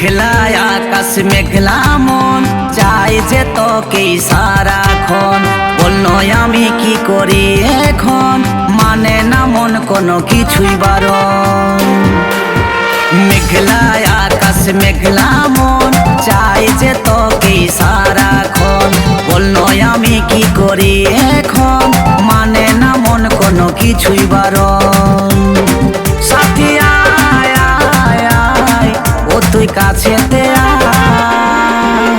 মেঘলা আকাশ মেঘলা মন চাই যে তোকে সারাক্ষণ। বললো আমি কি করি এখন, মানে না মন কোনো কিছুই বারণ। মেঘলা আকাশ মেঘলা মন চাই যে তোকে সারাক্ষণ। বললো আমি কি করি এখন, মানে না মন কোনো কিছুই বারণ। সাথী আয় আয় আয় ও তুই কাছেতে আয়,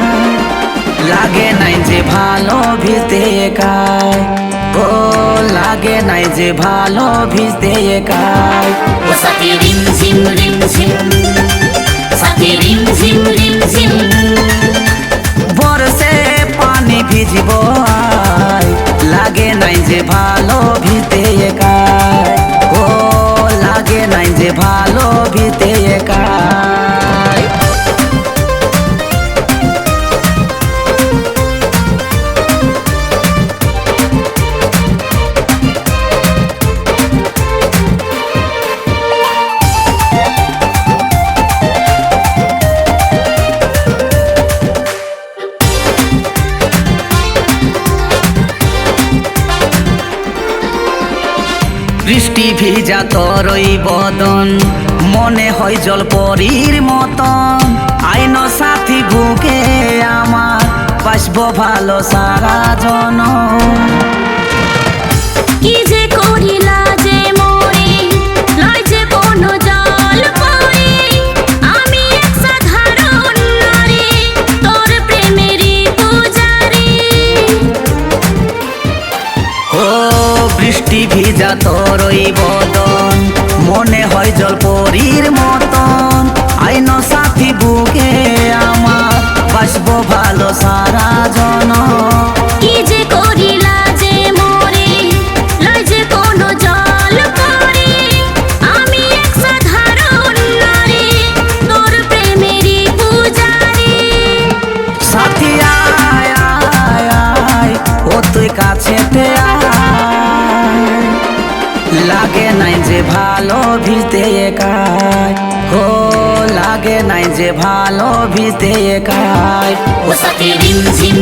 লাগে নাই যে ভালো ভিজতে একাই। ও লাগে নাই যে ভালো ভিজতে একাই। ও সাথী রিম ঝিম সাথী রিম ঝিম বরসে পানি ভিজব আয়, লাগে নাই যে ভালো ভিজতে একাই। ও লাগে নাই যে ভালো ভিজতে একাই। বৃষ্টি ভিজা তোরই বদন, মনে হয় জলপরীর মতন। আইন সাথী বুকে আমার, বাসবো ভালো সারা জনম। কি যে করিলা যে মোরে, লয় যে কোনো জল পড়ে। আমি এক সাধারণ নারী, তোর প্রেমেরই পূজারি। ও বৃষ্টি ভিজা তোরই বদন, মনে হয় জলপরীর মতন। আইন সাথী বুকে আমার, বাসবো ভালো সারা জনম। কি যে করিলা যে মোরে, লয় যে কোনো জল পড়ে। আমি এক সাধারণ নারী, তোর প্রেমেরই পূজারি। সাথী আয় আয় আয় ও তুই কাছেতে আয়, লাগে নাই যে ভালো ভিজতে একাই। ও লাগে নাই যে ভালো ভিজতে একাই। ও সাথী রিম ঝিম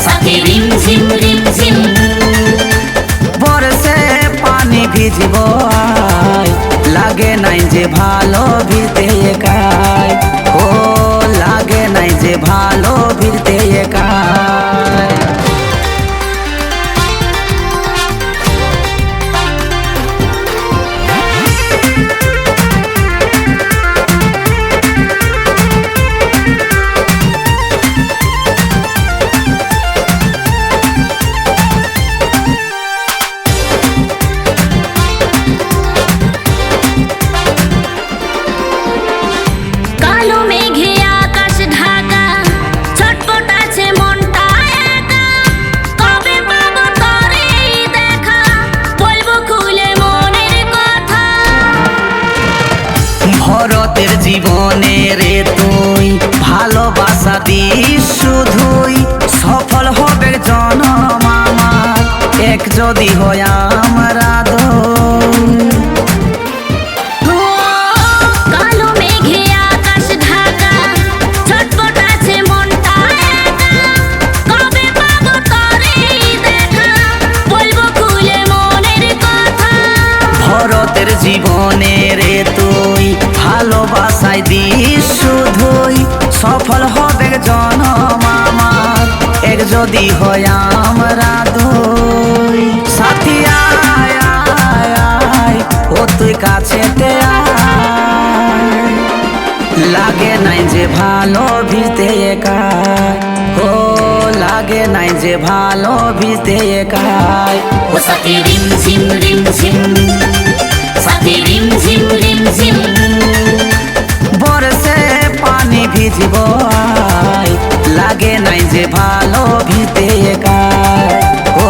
সাথী রিম ঝিম বরসে পানি ভিজব আয়, লাগে নাই যে ভালো ভিজতে একাই। ও লাগে নাই যে ভালো ভিজতে একাই। কালো মেঘে আকাশ ঢাকা, ছটফট আছে মনটা একা। কবে পাবো তোরে দেখা, বলবো খুলে মনের কথা। ভরতের জীবনে রে তুই ভালোবাসা দিস শুধুই, সফল হবে জনম আমার এক যদি হয় আমরা দুই। কালো মেঘে আকাশ ঢাকা, ছটফট আছে মনটা একা। কবে পাবো তোরে দেখা, বলবো খুলে মনের কথা। ভরতের জীবনে রে তুই ভালোবাসায় দিস শুধুই, সফল হবে জনম আমার এক যদি হয় আমরা দুই। সাথী আয় আয় আয় ও তুই কাছেতে আয়, লাগে নাই যে ভালো ভিজতে একাই। ও লাগে নাই যে ভালো ভিজতে একাই। ও সাথী রিম ঝিম সাথী রিম ঝিম বরসে পানি ভিজব আয়, লাগে নাই যে ভালো ভিজতে একাই। ও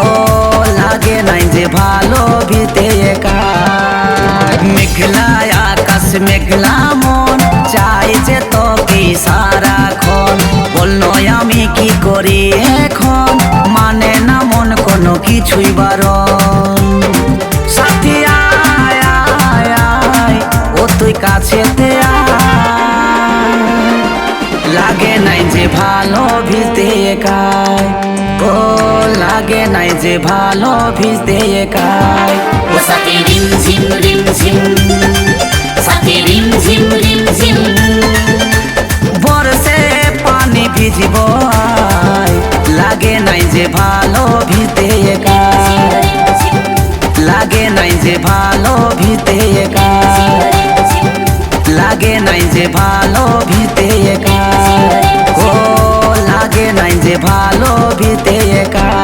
লাগে নাই যে ভালো ভিজতে একাই। মেঘলা আকাশ মেঘলা মন চাই যে তোকে সারাক্ষণ। বললো আমি কি করি এখন, মানে না মন কোনো কিছুই বারণ। সাথী আয় আয় আয় ও তুই কাছেতে আয়। লাগে নাই যে ভালো ভিজতে একাই। ও সাথী রিমঝিম রিমঝিম, সাথী রিমঝিম রিমঝিম। বরসে পানি ভিজিব আয়, লাগে নাই যে ভালো ভিজতে একাই। লাগে নাই যে ভালো ভিজতে একাই। লাগে নাই যে ভালো ভিজতে একাই। ও লাগে নাই যে ভালো ভিজতে একাই।